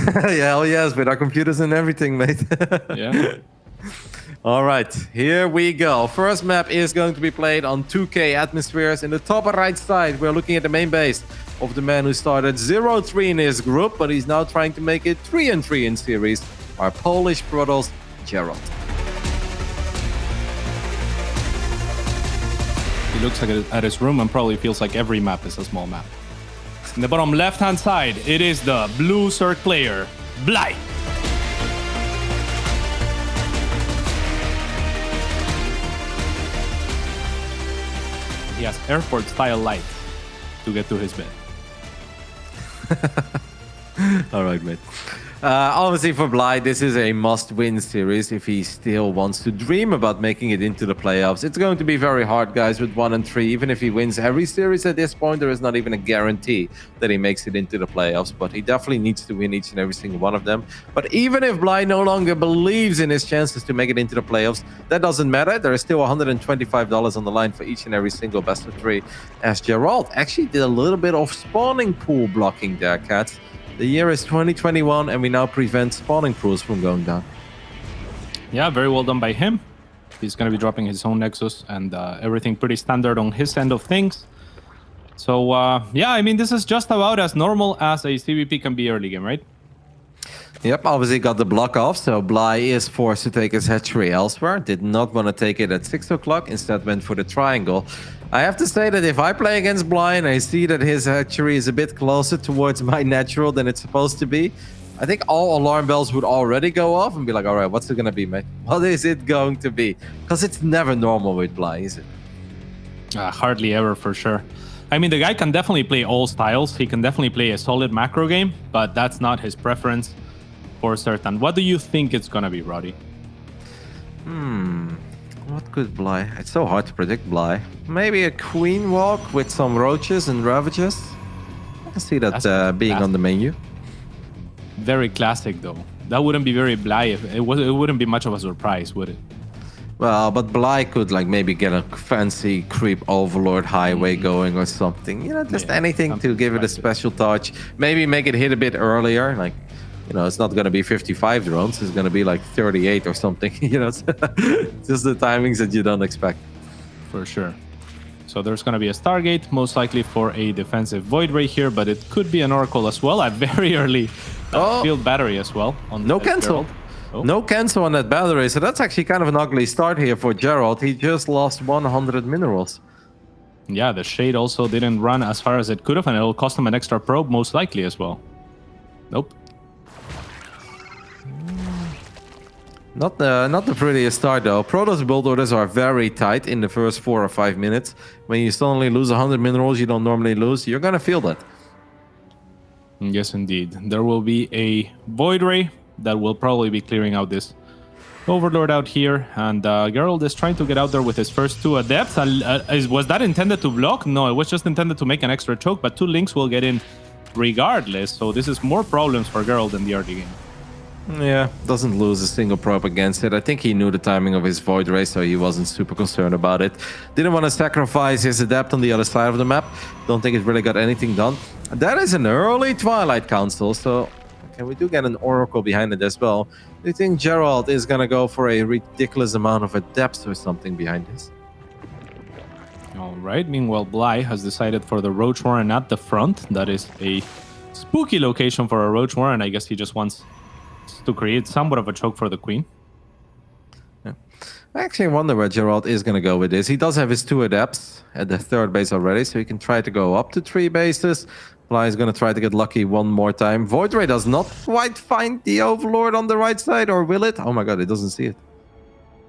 Yeah, hell yes, with our computers and everything, mate. Yeah. All right, here we go. First map is going to be played on 2K atmospheres. In the top right side, we're looking at the main base of the man who started 0-3 in his group, but he's now trying to make it 3-3 in series. Our Polish brothers, Gerald. He looks like at his room and probably feels like every map is a small map. In the bottom left-hand side, it is the blue Zerg player, Bly. He has airport-style light to get to his bed. All right, mate. Obviously for Bly, this is a must-win series if he still wants to dream about making it into the playoffs. It's going to be very hard, guys, with 1 and 3. Even if he wins every series at this point, there is not even a guarantee that he makes it into the playoffs. But he definitely needs to win each and every single one of them. But even if Bly no longer believes in his chances to make it into the playoffs, that doesn't matter. There is still $125 on the line for each and every single best of 3. As Gerald actually did a little bit of spawning pool blocking there, cats. The year is 2021, and we now prevent spawning pools from going down. Yeah, very well done by him. He's going to be dropping his own Nexus and everything pretty standard on his end of things. So, yeah, I mean, this is just about as normal as a CVP can be early game, right? Yep, obviously got the block off, so Bly is forced to take his hatchery elsewhere. Did not want to take it at 6 o'clock, instead went for the triangle. I have to say that if I play against Bly and I see that his hatchery is a bit closer towards my natural than it's supposed to be, I think all alarm bells would already go off and be like, all right, what's it going to be, mate? What is it going to be? Because it's never normal with Bly, is it? Hardly ever, for sure. I mean, the guy can definitely play all styles. He can definitely play a solid macro game, but that's not his preference for certain. What do you think it's going to be, Roddy? What could Bly? It's so hard to predict Bly. Maybe a queen walk with some roaches and ravages. I can see that being on the menu. Very classic, though. That wouldn't be very Bly. It wouldn't be much of a surprise, would it? Well, but Bly could like maybe get a fancy creep overlord highway going or something. You know, just anything to give it a special touch. Maybe make it hit a bit earlier. Like, you know, it's not going to be 55 drones. It's going to be like 38 or something. You know, it's just the timings that you don't expect. For sure. So there's going to be a Stargate, most likely for a defensive Void Ray here, but it could be an Oracle as well. A very early field battery as well. No cancel. No cancel on that battery. So that's actually kind of an ugly start here for Gerald. He just lost 100 minerals. Yeah, the Shade also didn't run as far as it could have, and it'll cost him an extra probe most likely as well. Nope. Not the prettiest start though. Protoss build orders are very tight in the first 4 or 5 minutes. When you suddenly lose 100 minerals you don't normally lose, you're gonna feel that. Yes, indeed. There will be a Void Ray that will probably be clearing out this Overlord out here, and Gerald is trying to get out there with his first 2 Adepts. Was that intended to block? No, it was just intended to make an extra choke, but 2 Links will get in regardless, so this is more problems for Gerald in the early game. Yeah, doesn't lose a single probe against it. I think he knew the timing of his Void Ray, so he wasn't super concerned about it. Didn't want to sacrifice his Adept on the other side of the map. Don't think it really got anything done. That is an early Twilight Council, so okay, we do get an Oracle behind it as well. Do you think Gerald is going to go for a ridiculous amount of Adepts or something behind this? All right, meanwhile, Bly has decided for the Roach Warren at the front. That is a spooky location for a Roach Warren. I guess he just wants to create somewhat of a choke for the Queen. Yeah. I actually wonder where Gerald is going to go with this. He does have his 2 Adepts at the 3rd base already, so he can try to go up to 3 bases. Bly is going to try to get lucky one more time. Void Ray does not quite find the Overlord on the right side, or will it? Oh my god, it doesn't see it.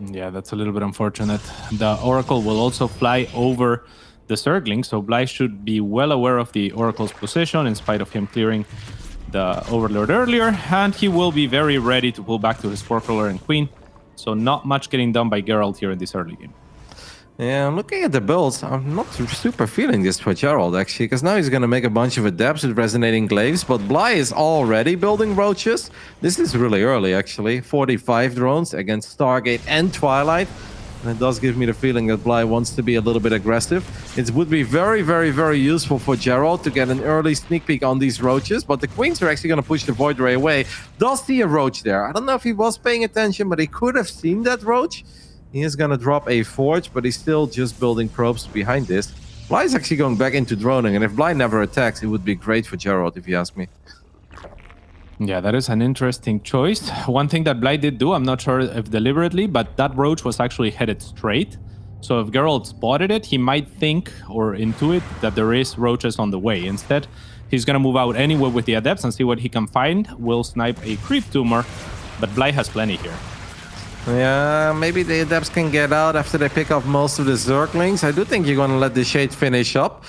Yeah, that's a little bit unfortunate. The Oracle will also fly over the Zergling, so Bly should be well aware of the Oracle's position in spite of him clearing the Overlord earlier, and he will be very ready to pull back to his 4-crawler and Queen. So not much getting done by Gerald here in this early game. Yeah, I'm looking at the builds. I'm not super feeling this for Gerald, actually, because now he's going to make a bunch of Adepts with Resonating Glaives, but Bly is already building Roaches. This is really early, actually. 45 drones against Stargate and Twilight. And it does give me the feeling that Bly wants to be a little bit aggressive. It would be very, very, very useful for Gerald to get an early sneak peek on these roaches, but the Queens are actually going to push the Void Ray away. Does see a roach there. I don't know if he was paying attention, but he could have seen that roach. He is going to drop a Forge, but he's still just building probes behind this. Bly is actually going back into droning, and if Bly never attacks, it would be great for Gerald, if you ask me. Yeah, that is an interesting choice. One thing that Bly did do, I'm not sure if deliberately, but that roach was actually headed straight. So if Gerald spotted it, he might think or intuit that there is roaches on the way. Instead, he's going to move out anyway with the Adepts and see what he can find. Will snipe a creep tumor, but Bly has plenty here. Yeah, maybe the Adepts can get out after they pick off most of the Zerglings. I do think you're going to let the Shade finish up.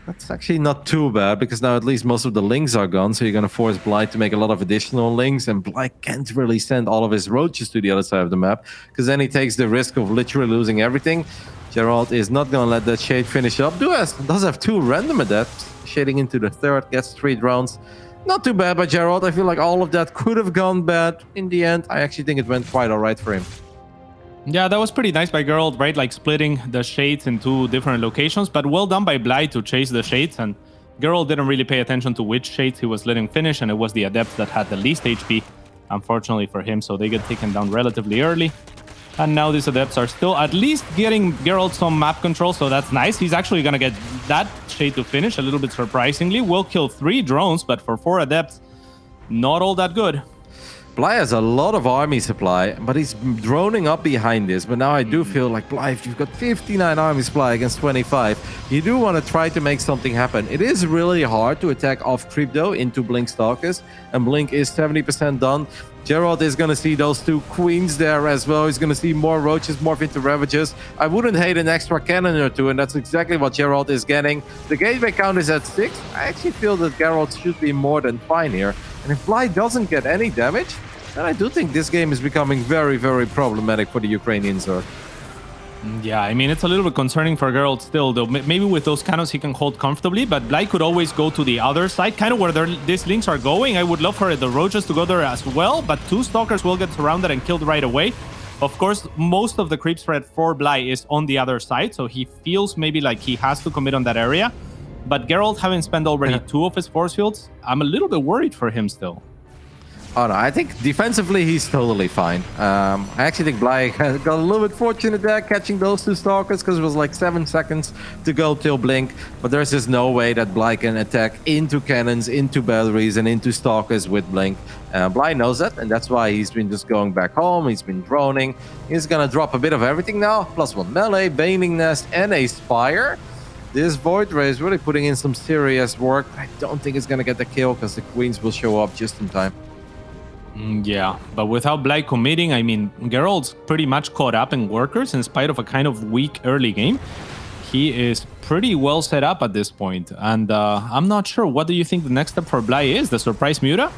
That's actually not too bad, because now at least most of the Lings are gone, so you're going to force Bly to make a lot of additional Lings, and Bly can't really send all of his roaches to the other side of the map, because then he takes the risk of literally losing everything. Gerald is not going to let that Shade finish up. Does have 2 random Adepts. Shading into the 3rd, gets 3 drones. Not too bad by Gerald. I feel like all of that could have gone bad. In the end, I actually think it went quite alright for him. Yeah, that was pretty nice by Gerald, right? Like splitting the Shades in 2 different locations, but well done by Bly to chase the Shades. And Gerald didn't really pay attention to which Shades he was letting finish, and it was the Adepts that had the least HP, unfortunately for him. So they get taken down relatively early. And now these Adepts are still at least getting Gerald some map control, so that's nice. He's actually going to get that Shade to finish, a little bit surprisingly. Will kill 3 drones, but for 4 Adepts, not all that good. Bly has a lot of army supply, but he's droning up behind this. But now I do feel like, Bly, if you've got 59 army supply against 25, you do want to try to make something happen. It is really hard to attack off creep, though, into Blink Stalkers, and Blink is 70% done. Gerald is going to see those 2 Queens there as well. He's going to see more Roaches morph into Ravagers. I wouldn't hate an extra cannon or 2, and that's exactly what Gerald is getting. The gateway count is at 6. I actually feel that Gerald should be more than fine here. And if Bly doesn't get any damage, then I do think this game is becoming very, very problematic for the Ukrainians. Yeah, I mean, it's a little bit concerning for Gerald still, though. Maybe with those cannons he can hold comfortably, but Bly could always go to the other side, kind of where these links are going. I would love for the Roaches to go there as well, but 2 Stalkers will get surrounded and killed right away. Of course, most of the creep spread for Bly is on the other side, so he feels maybe like he has to commit on that area. But Gerald, having spent already 2 of his force fields, I'm a little bit worried for him still. Oh no, I think defensively he's totally fine. I actually think Bly got a little bit fortunate there catching those 2 Stalkers, because it was like 7 seconds to go till Blink. But there's just no way that Bly can attack into cannons, into batteries, and into Stalkers with Blink. Bly knows that, and that's why he's been just going back home. He's been droning. He's gonna drop a bit of everything now. +1 melee, Baning Nest, and a Spire. This Void Ray is really putting in some serious work. I don't think it's gonna get the kill, because the Queens will show up just in time. Yeah, but without Bly committing, I mean, Gerald's pretty much caught up in workers in spite of a kind of weak early game. He is pretty well set up at this point, and I'm not sure. What do you think the next step for Bly is? The surprise Muta?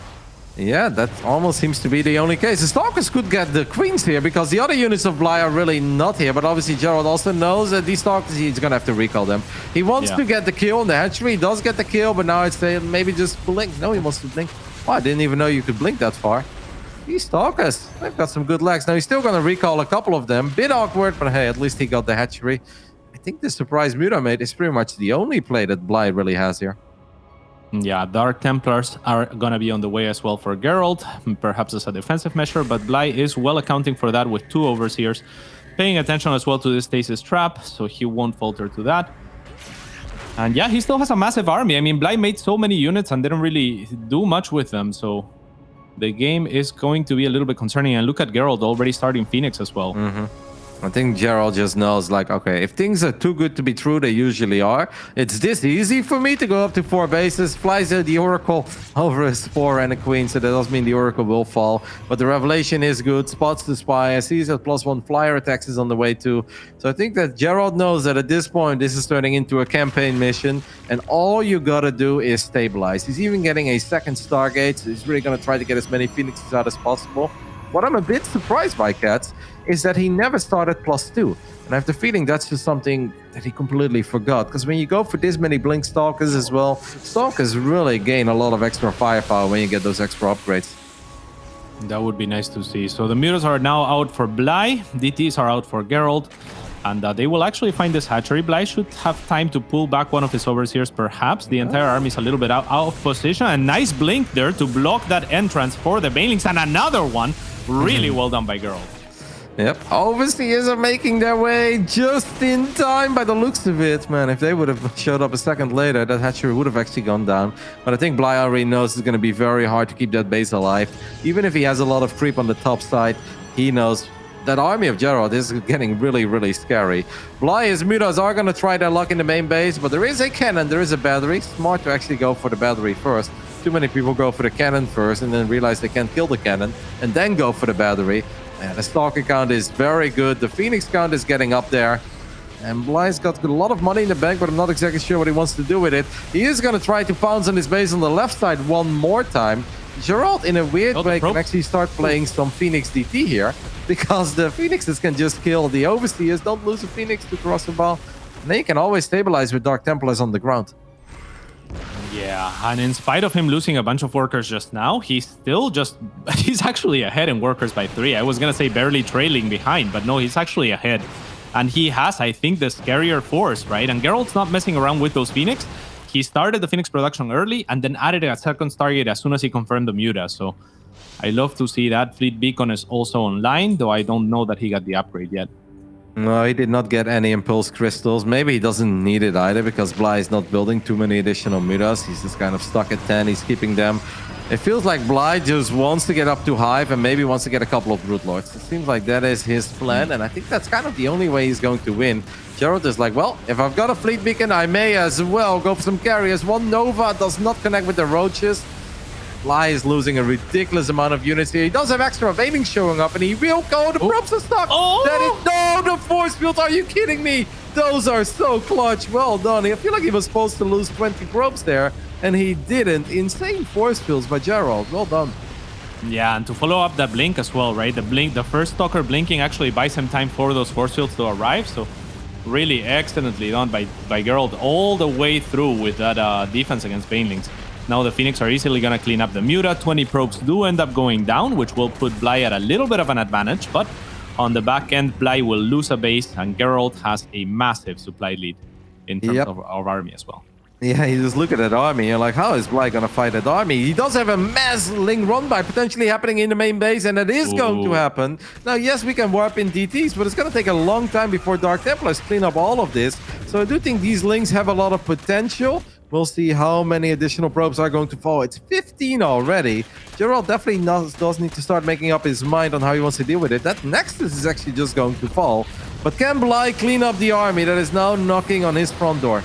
Yeah, that almost seems to be the only case. The Stalkers could get the Queens here, because the other units of Bly are really not here. But obviously Gerald also knows that these Stalkers, he's going to have to recall them. He wants to get the kill on the hatchery. He does get the kill, but now it's saying maybe just Blink. No, he wants to Blink. Oh, I didn't even know you could Blink that far. These Stalkers, they've got some good legs. Now he's still going to recall a couple of them. Bit awkward, but hey, at least he got the hatchery. I think the surprise Mutamate is pretty much the only play that Bly really has here. Yeah, Dark Templars are going to be on the way as well for Gerald, perhaps as a defensive measure, but Bly is well accounting for that with 2 Overseers, paying attention as well to the Stasis Trap, so he won't falter to that. And yeah, he still has a massive army. I mean, Bly made so many units and didn't really do much with them, so the game is going to be a little bit concerning. And look at Gerald already starting Phoenix as well. I think Gerald just knows, like, okay, if things are too good to be true, they usually are. It's this easy for me to go up to 4 bases. Flies the Oracle over his 4 and a Queen, so that does mean the Oracle will fall. But the Revelation is good. Spots the Spy. Sees that +1 flyer attacks is on the way too. So I think that Gerald knows that at this point, this is turning into a campaign mission, and all you gotta do is stabilize. He's even getting a 2nd Stargate, so he's really gonna try to get as many Phoenixes out as possible. What I'm a bit surprised by, Cats, is that he never started +2. And I have the feeling that's just something that he completely forgot. Because when you go for this many Blink Stalkers as well, Stalkers really gain a lot of extra firepower when you get those extra upgrades. That would be nice to see. So the Mutas are now out for Bly. DTs are out for Gerald. And they will actually find this hatchery. Bly should have time to pull back one of his overseers, perhaps. The entire army is a little bit out of position. A nice blink there to block that entrance for the Banelings. And another one. Really well done by Gerald. Yep, overseers are making their way just in time by the looks of it, man. If they would have showed up a second later, that hatchery would have actually gone down. But I think Bly already knows it's going to be very hard to keep that base alive. Even if he has a lot of creep on the top side, he knows that army of Gerald is getting really, really scary. Bly's Mutas are going to try their luck in the main base, but there is a cannon, there is a battery. Smart to actually go for the battery first. Too many people go for the cannon first and then realize they can't kill the cannon and then go for the battery. And the Stalker count is very good. The Phoenix count is getting up there. And Bly's got a lot of money in the bank, but I'm not exactly sure what he wants to do with it. He is going to try to pounce on his base on the left side one more time. Gerald, in a weird way, can actually start playing some Phoenix DT here, because the Phoenixes can just kill the Overseers. Don't lose a Phoenix to Crossbow. And they can always stabilize with Dark Templars on the ground. Yeah, and in spite of him losing a bunch of workers just now, he's actually ahead in workers by 3. I was going to say barely trailing behind, but no, he's actually ahead. And he has, I think, the scarier force, right? And Gerald's not messing around with those Phoenix. He started the Phoenix production early and then added a second target as soon as he confirmed the Muta. So I love to see that. Fleet Beacon is also online, though I don't know that he got the upgrade yet. No, he did not get any Impulse Crystals. Maybe he doesn't need it either, because Bly is not building too many additional Mutas. He's just kind of stuck at 10. He's keeping them. It feels like Bly just wants to get up to Hive and maybe wants to get a couple of Brood Lords. It seems like that is his plan, and I think that's kind of the only way he's going to win. Gerald is like, well, if I've got a Fleet Beacon, I may as well go for some carriers. One Nova does not connect with the Roaches. Bly is losing a ridiculous amount of units here. He does have extra Veiling showing up, and he will go. The probes are stuck. No, the force fields. Are you kidding me? Those are so clutch. Well done. I feel like he was supposed to lose 20 probes there, and he didn't. Insane force fields by Gerald. Well done. Yeah, and to follow up that blink as well, right? The first Stalker blinking actually buys him time for those force fields to arrive. So really excellently done by Gerald all the way through with that defense against Banelings. Now the Phoenix are easily going to clean up the Muta. 20 probes do end up going down, which will put Bly at a little bit of an advantage. But on the back end, Bly will lose a base, and Gerald has a massive supply lead in terms of our army as well. Yeah, you just look at that army, you're like, how is Bly going to fight that army? He does have a mass Ling run by potentially happening in the main base, and that is going to happen. Now, yes, we can warp in DTs, but it's going to take a long time before Dark Templars clean up all of this. So I do think these Lings have a lot of potential. We'll see how many additional probes are going to fall. It's 15 already. Gerald definitely does need to start making up his mind on how he wants to deal with it. That Nexus is actually just going to fall. But can Bly clean up the army that is now knocking on his front door?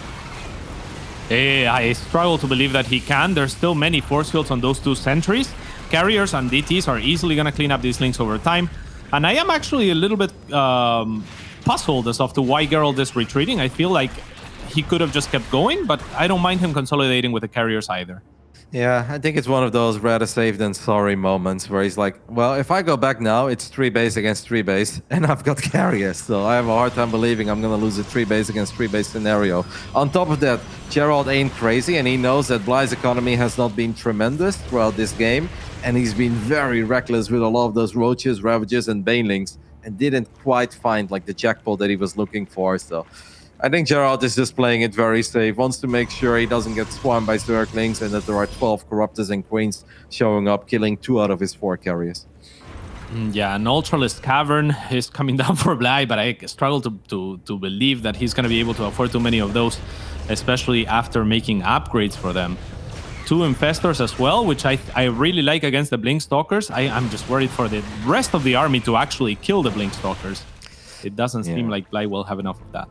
I struggle to believe that he can. There's still many force fields on those two sentries. Carriers and DTs are easily going to clean up these links over time. And I am actually a little bit puzzled as to why Gerald is retreating. I feel like he could have just kept going, but I don't mind him consolidating with the carriers either. Yeah, I think it's one of those rather safe than sorry moments where he's like, well, if I go back now, it's 3 base against 3 base, and I've got carriers, so I have a hard time believing I'm going to lose a 3 base against 3 base scenario. On top of that, Gerald ain't crazy, and he knows that Bly's economy has not been tremendous throughout this game, and he's been very reckless with a lot of those Roaches, Ravages, and Banelings, and didn't quite find like the jackpot that he was looking for, so I think Gerald is just playing it very safe, wants to make sure he doesn't get swarmed by Zerglings and that there are 12 Corruptors and Queens showing up, killing 2 out of his 4 carriers. Yeah, an Ultralisk Cavern is coming down for Bly, but I struggle to believe that he's going to be able to afford too many of those, especially after making upgrades for them. 2 Infestors as well, which I really like against the Blink Stalkers. I'm just worried for the rest of the army to actually kill the Blink Stalkers. It doesn't seem like Bly will have enough of that.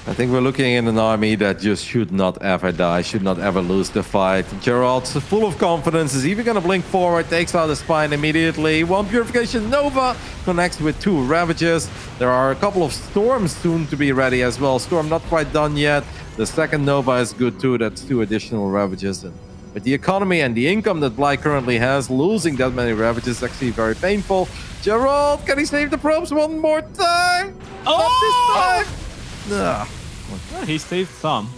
I think we're looking at an army that just should not ever die, should not ever lose the fight. Gerald's full of confidence, is even going to blink forward, takes out the Spine immediately. 1 Purification Nova connects with 2 Ravages. There are a couple of Storms soon to be ready as well. Storm not quite done yet. The second Nova is good too. That's 2 additional Ravages. And with the economy and the income that Bly currently has, losing that many Ravages is actually very painful. Gerald, can he save the probes one more time? Not this time! Well, he saved some.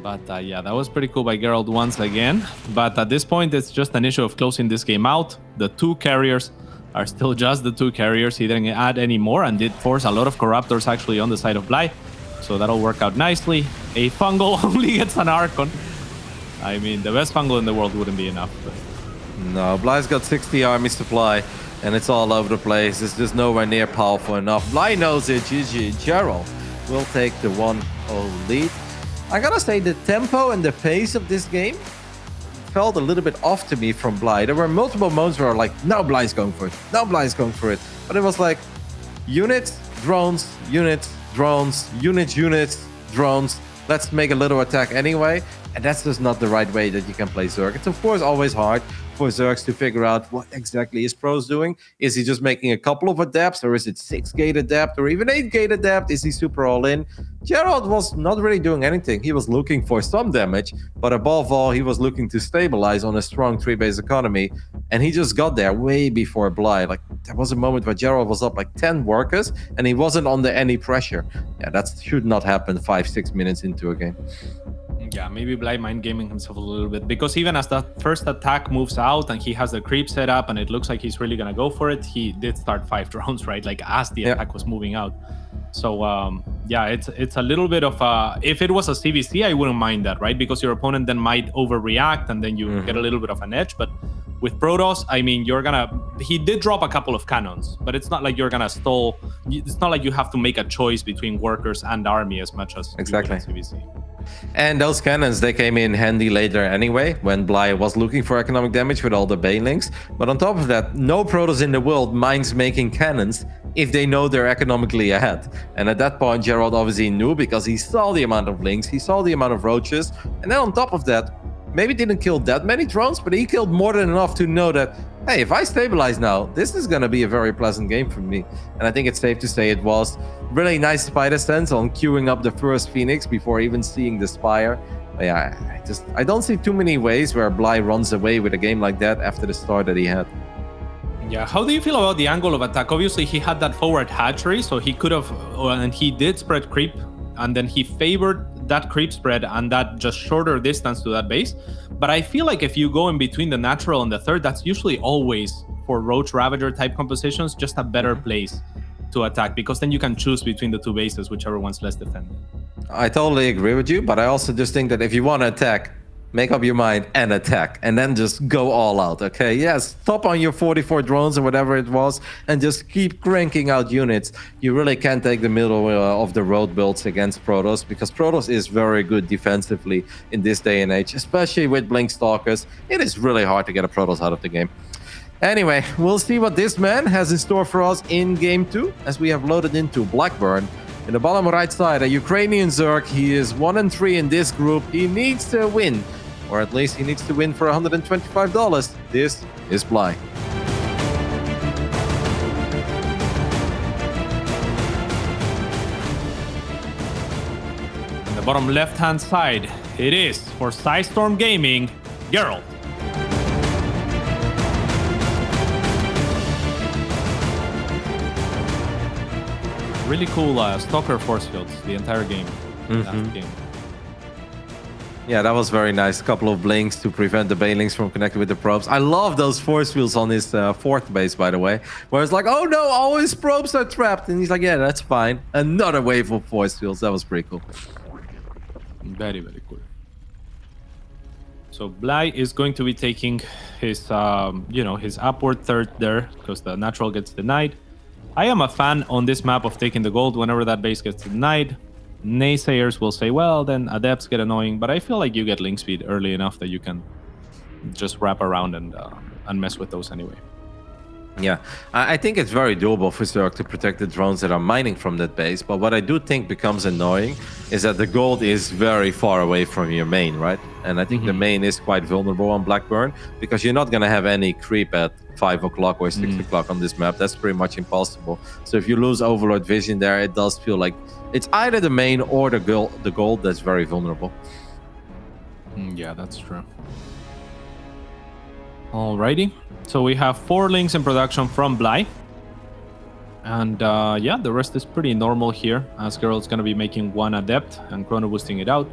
But yeah, that was pretty cool by Gerald once again. But at this point, it's just an issue of closing this game out. The 2 carriers are still just the 2 carriers. He didn't add any more and did force a lot of Corruptors actually on the side of Bly. So that'll work out nicely. A Fungal only gets an Archon. I mean, the best Fungal in the world wouldn't be enough. But... No, Bly's got 60 army supply, and it's all over the place. It's just nowhere near powerful enough. Bly knows it. GG. Gerald will take the 1-0 lead. I gotta say, the tempo and the pace of this game felt a little bit off to me from Bly. There were multiple moments where like, now Bly's going for it. Now Bly's going for it. But it was like, units, drones, units, drones, units, drones. Let's make a little attack anyway. And that's just not the right way that you can play Zerg. It's of course always hard for Zergs to figure out what exactly is Pros doing. Is he just making a couple of adapts, or is it 6-gate adapt, or even 8-gate adapt? Is he super all in? Gerald was not really doing anything. He was looking for some damage, but above all, he was looking to stabilize on a strong 3-base economy, and he just got there way before Bly. Like, there was a moment where Gerald was up like 10 workers, and he wasn't under any pressure. Yeah, that should not happen 5-6 minutes into a game. Yeah, maybe Bly mind gaming himself a little bit, because even as that first attack moves out and he has the creep set up and it looks like he's really gonna go for it, he did start 5 drones, right? Like as the attack was moving out. So yeah, it's a little bit of if it was a CVC, I wouldn't mind that, right? Because your opponent then might overreact and then you get a little bit of an edge. But with Protoss, I mean, he did drop a couple of cannons, but it's not like you're gonna stall. It's not like you have to make a choice between workers and army as much as exactly CVC. And those cannons, they came in handy later anyway, when Bly was looking for economic damage with all the banelings. But on top of that, no Protoss in the world minds making cannons if they know they're economically ahead. And at that point, Gerald obviously knew, because he saw the amount of links, he saw the amount of roaches, and then on top of that, maybe didn't kill that many drones, but he killed more than enough to know that, hey, if I stabilize now, this is going to be a very pleasant game for me. And I think it's safe to say it was. Really nice spider sense on queuing up the first Phoenix before even seeing the Spire. But yeah, I don't see too many ways where Bly runs away with a game like that after the start that he had. Yeah, how do you feel about the angle of attack? Obviously, he had that forward hatchery, so he could have, and he did spread creep, and then he favored that creep spread and that just shorter distance to that base. But I feel like if you go in between the natural and the third, that's usually always, for Roach Ravager type compositions, just a better place to attack, because then you can choose between the 2 bases, whichever one's less defended. I totally agree with you, but I also just think that if you want to attack, make up your mind and attack, and then just go all out, okay? Yes, stop on your 44 drones or whatever it was, and just keep cranking out units. You really can't take the middle of the road builds against Protoss, because Protoss is very good defensively in this day and age, especially with Blink Stalkers. It is really hard to get a Protoss out of the game. Anyway, we'll see what this man has in store for us in Game 2, as we have loaded into Blackburn. In the bottom right side, a Ukrainian Zerg. He is 1-3 in this group. He needs to win, or at least he needs to win for $125. This is Bly. In the bottom left-hand side, it is, for Psystorm Gaming, Gerald. Really cool Stalker force fields the entire game. Last game. Yeah, that was very nice. A couple of blinks to prevent the banelings from connecting with the probes. I love those force fields on his 4th base, by the way. Where it's like, oh no, all his probes are trapped. And he's like, yeah, that's fine. Another wave of force fields. That was pretty cool. Very, very cool. So Bly is going to be taking his, his upward third there, because the natural gets denied. I am a fan on this map of taking the gold whenever that base gets denied. Naysayers will say, well, then adepts get annoying, but I feel like you get link speed early enough that you can just wrap around and mess with those anyway. Yeah, I think it's very doable for Zerg to protect the drones that are mining from that base, but what I do think becomes annoying is that the gold is very far away from your main, right? And I think the main is quite vulnerable on Blackburn, because you're not going to have any creep at 5 o'clock or 6 o'clock on this map. That's pretty much impossible. So if you lose Overlord vision there, it does feel like it's either the main or the gold that's very vulnerable. Yeah, that's true. Alrighty. So we have 4 links in production from Bly. And yeah, the rest is pretty normal here, as Gerald's going to be making 1 adept and chrono boosting it out.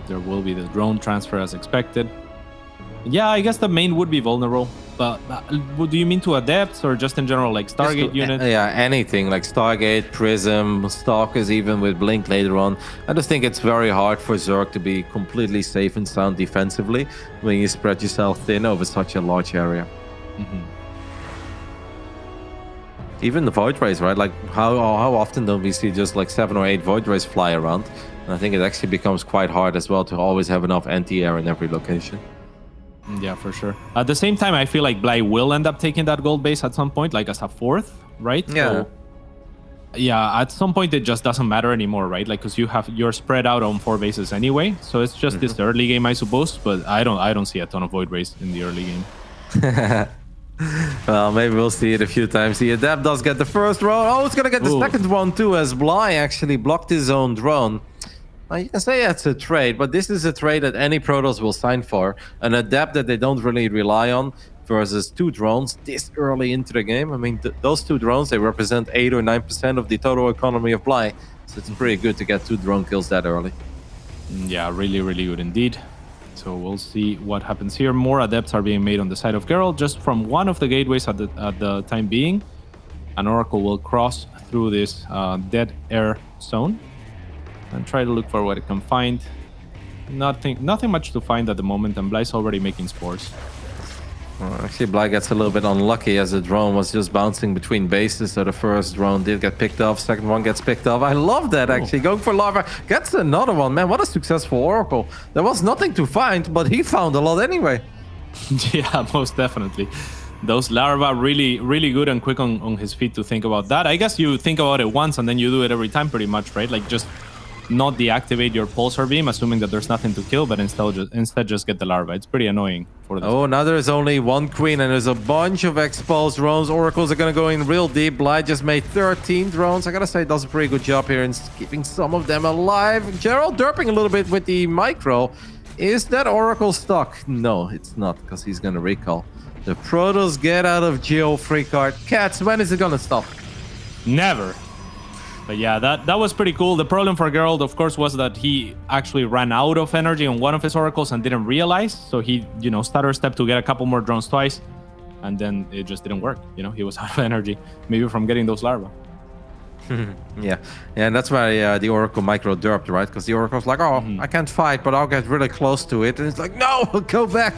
There will be the drone transfer as expected. Yeah, I guess the main would be vulnerable. But do you mean to adepts or just in general, like Stargate units? Yeah, anything like Stargate, Prism, Stalkers, even with Blink later on. I just think it's very hard for Zerg to be completely safe and sound defensively when you spread yourself thin over such a large area. Even the Void Rays, right? Like how often don't we see just like 7 or 8 Void Rays fly around? And I think it actually becomes quite hard as well to always have enough anti-air in every location. Yeah, for sure. At the same time, I feel like Bly will end up taking that gold base at some point, like as a 4th, right? Yeah. So, yeah, at some point it just doesn't matter anymore, right? Like, because you're spread out on 4 bases anyway, so it's just this early game, I suppose. But I don't see a ton of Void Rays in the early game. Well, maybe we'll see it a few times. The Adept does get the first drone. Oh, it's gonna get the second one too, as Bly actually blocked his own drone. You can say it's a trade, but this is a trade that any Protoss will sign for. An Adept that they don't really rely on versus 2 drones this early into the game. I mean, those 2 drones, they represent 8 or 9% of the total economy of Bly. So it's pretty good to get 2 drone kills that early. Yeah, really, really good indeed. So we'll see what happens here. More Adepts are being made on the side of Gerald, just from one of the gateways at the time being. An Oracle will cross through this dead air zone and try to look for what it can find. Nothing much to find at the moment, and Bly's already making spores. Well, actually, Bly gets a little bit unlucky as the drone was just bouncing between bases. So the first drone did get picked off, second one gets picked off. I love that, actually. Going for Larva, gets another one. Man, what a successful Oracle. There was nothing to find, but he found a lot anyway. Yeah, most definitely. Those Larva really, really good and quick on his feet to think about that. I guess you think about it once and then you do it every time pretty much, right? Like just not deactivate your pulsar beam, assuming that there's nothing to kill, but instead just get the larva. It's pretty annoying for this. Oh, now there's only 1 queen, and there's a bunch of exposed drones. Oracles are going to go in real deep. Bly just made 13 drones. I gotta say, does a pretty good job here in keeping some of them alive. Gerald derping a little bit with the micro. Is that Oracle stuck? No, it's not, because he's going to recall. The Protoss get out of jail free card. Cats, when is it going to stop? Never. But yeah, that was pretty cool. The problem for Gerald, of course, was that he actually ran out of energy on one of his oracles and didn't realize. So he, stutter step to get a couple more drones twice, and then it just didn't work. He was out of energy, maybe from getting those larvae. Yeah, and that's why the Oracle micro derped, right? Because the Oracle's like, oh, I can't fight, but I'll get really close to it. And it's like, no, go back.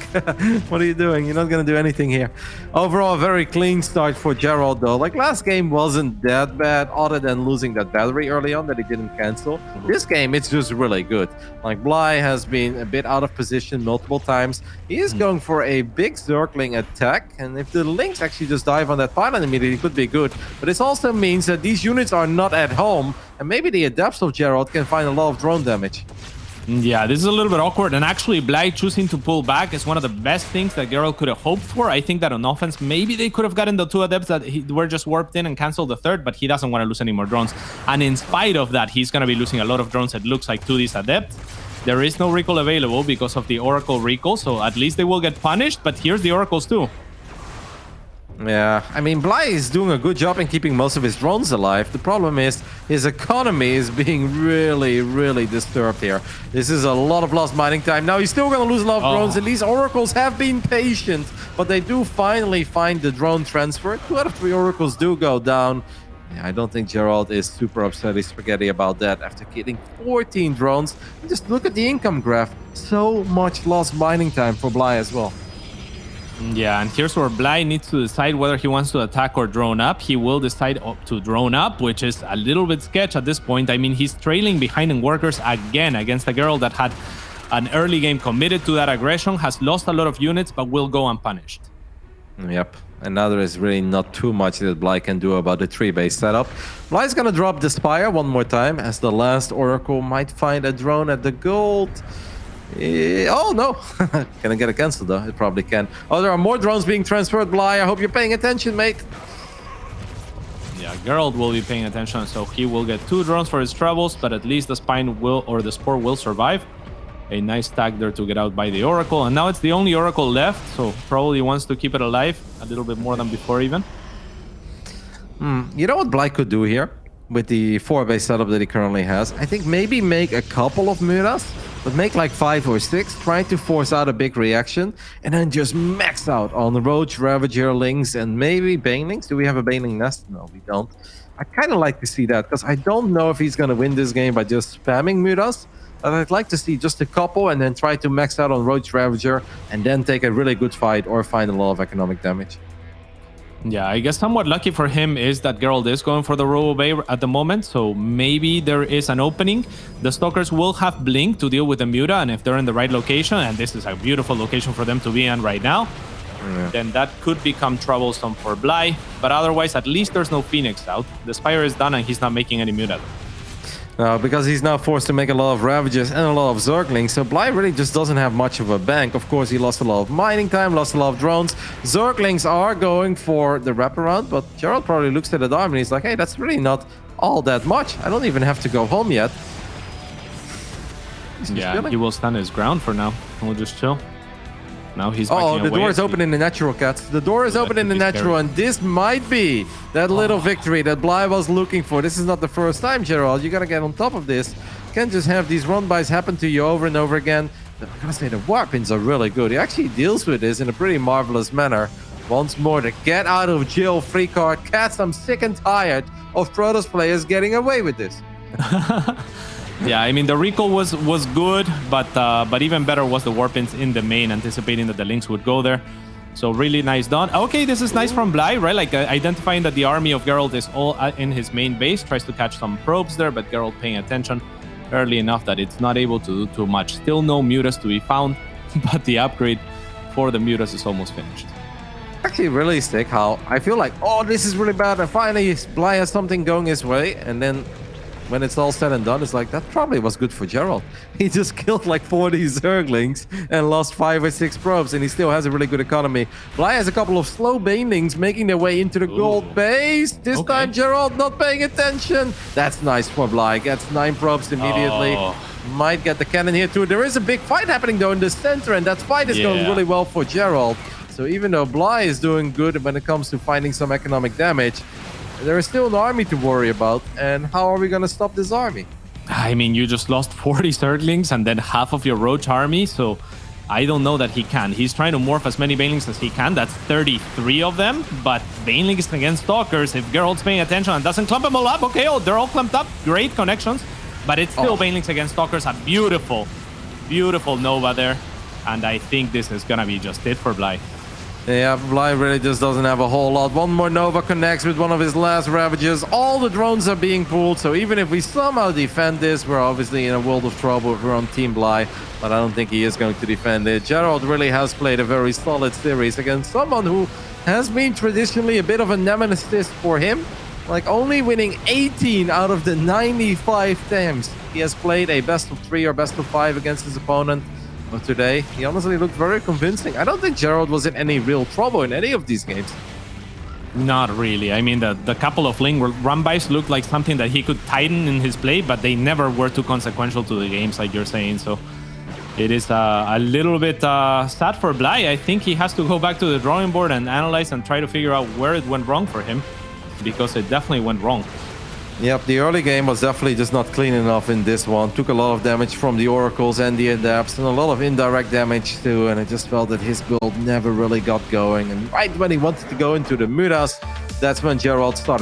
What are you doing? You're not going to do anything here. Overall, a very clean start for Gerald, though. Like, last game wasn't that bad, other than losing that battery early on that he didn't cancel. This game, it's just really good. Like, Bly has been a bit out of position multiple times. He is going for a big circling attack, and if the Lynx actually just dive on that pylon immediately, it could be good. But this also means that these units are not at home, and maybe the Adepts of Gerald can find a lot of drone damage. Yeah, this is a little bit awkward, and actually Bly choosing to pull back is one of the best things that Gerald could have hoped for. I think that on offense, maybe they could have gotten the 2 Adepts that were just warped in and canceled the 3rd, but he doesn't want to lose any more drones. And in spite of that, he's going to be losing a lot of drones, it looks like, to these Adepts. There is no recall available because of the Oracle recall, so at least they will get punished, but here's the Oracles too. Yeah, I mean, Bly is doing a good job in keeping most of his drones alive. The problem is his economy is being really, really disturbed here. This is a lot of lost mining time. Now, he's still going to lose a lot of drones, and these Oracles have been patient, but they do finally find the drone transfer. 2 out of 3 Oracles do go down. Yeah, I don't think Gerald is super upset spaghetti about that after getting 14 drones. And just look at the income graph. So much lost mining time for Bly as well. Yeah, and here's where Bly needs to decide whether he wants to attack or drone up. He will decide to drone up, which is a little bit sketch at this point. I mean, he's trailing behind in workers again against a Gerald that had an early game committed to that aggression, has lost a lot of units, but will go unpunished. Yep, and now there is really not too much that Bly can do about the 3-base setup. Bly's gonna drop the Spire one more time, as the last Oracle might find a drone at the gold. Oh no, can I get it cancelled though? It probably can. Oh, there are more drones being transferred, Bly. I hope you're paying attention, mate. Yeah, Gerald will be paying attention, so he will get 2 drones for his troubles, but at least the spine will, or the spore will survive. A nice tag there to get out by the Oracle, and now it's the only Oracle left, so probably wants to keep it alive a little bit more than before even. You know what Bly could do here with the 4-base setup that he currently has? I think maybe make a couple of Muras but make like 5 or 6, trying to force out a big reaction, and then just max out on Roach, Ravager, Lings, and maybe Banelings. Do we have a Baneling Nest? No, we don't. I kind of like to see that, because I don't know if he's going to win this game by just spamming Mutas. But I'd like to see just a couple and then try to max out on Roach Ravager and then take a really good fight or find a lot of economic damage. Yeah, I guess somewhat lucky for him is that Gerald is going for the Robo Bay at the moment, so maybe there is an opening. The Stalkers will have Blink to deal with the Muta, and if they're in the right location, and this is a beautiful location for them to be in right now, then that could become troublesome for Bly. But otherwise, at least there's no Phoenix out. The Spire is done and he's not making any Muta. Because he's now forced to make a lot of Ravages and a lot of Zerglings, so Bly really just doesn't have much of a bank. Of course, he lost a lot of mining time, lost a lot of drones. Zerglings are going for the wraparound, but Gerald probably looks at the diamond and he's like, hey, that's really not all that much. I don't even have to go home yet. Yeah, he will stand his ground for now. We'll just chill. Now he's the door is open in the natural, Cats. The door is open in the natural, and this might be that little victory that Bly was looking for. This is not the first time, Gerald. You gotta get on top of this. You can't just have these run-bys happen to you over and over again. But I gotta say, the weapons are really good. He actually deals with this in a pretty marvelous manner. Once more, the get out of jail free card. Cats, I'm sick and tired of Protoss players getting away with this. Yeah, I mean, the recall was good, but even better was the Warpins in the main, anticipating that the Lynx would go there. So really nice done. Okay, this is nice from Bly, right? Like identifying that the army of Gerald is all in his main base, tries to catch some probes there, but Gerald paying attention early enough that it's not able to do too much. Still no Mutas to be found, but the upgrade for the Mutas is almost finished. Actually really sick how I feel like, oh, this is really bad, and finally Bly has something going his way, and then when it's all said and done, it's like, that probably was good for Gerald. He just killed like 40 Zerglings and lost 5 or 6 probes, and he still has a really good economy. Bly has a couple of slow Banelings making their way into the gold base. This time, Gerald not paying attention. That's nice for Bly. Gets 9 probes immediately. Might get the cannon here too. There is a big fight happening though in the center, and that fight is going really well for Gerald. So even though Bly is doing good when it comes to finding some economic damage, there is still an army to worry about, and how are we going to stop this army? I mean, you just lost 40 Zerglings and then half of your Roach army, so I don't know that he can. He's trying to morph as many Banelings as he can. That's 33 of them, but Banelings against Stalkers, if Gerald's paying attention and doesn't clump them all up, okay, they're all clumped up, great connections, but it's still Banelings against Stalkers, a beautiful, beautiful Nova there, and I think this is going to be just it for Bly. Yeah, Bly really just doesn't have a whole lot. One more Nova connects with one of his last Ravages. All the drones are being pulled, so even if we somehow defend this, we're obviously in a world of trouble if we're on Team Bly, but I don't think he is going to defend it. Gerald really has played a very solid series against someone who has been traditionally a bit of a nemesis for him. Like, only winning 18 out of the 95 times he has played a best of 3 or best of 5 against his opponent. But today, he honestly looked very convincing. I don't think Gerald was in any real trouble in any of these games. Not really. I mean, the couple of Ling run-bys looked like something that he could tighten in his play, but they never were too consequential to the games, like you're saying. So it is a little bit sad for Bly. I think he has to go back to the drawing board and analyze and try to figure out where it went wrong for him, because it definitely went wrong. Yep, the early game was definitely just not clean enough in this one. Took a lot of damage from the Oracles and the Adepts, and a lot of indirect damage too, and I just felt that his build never really got going. And right when he wanted to go into the Mutas, that's when Gerald started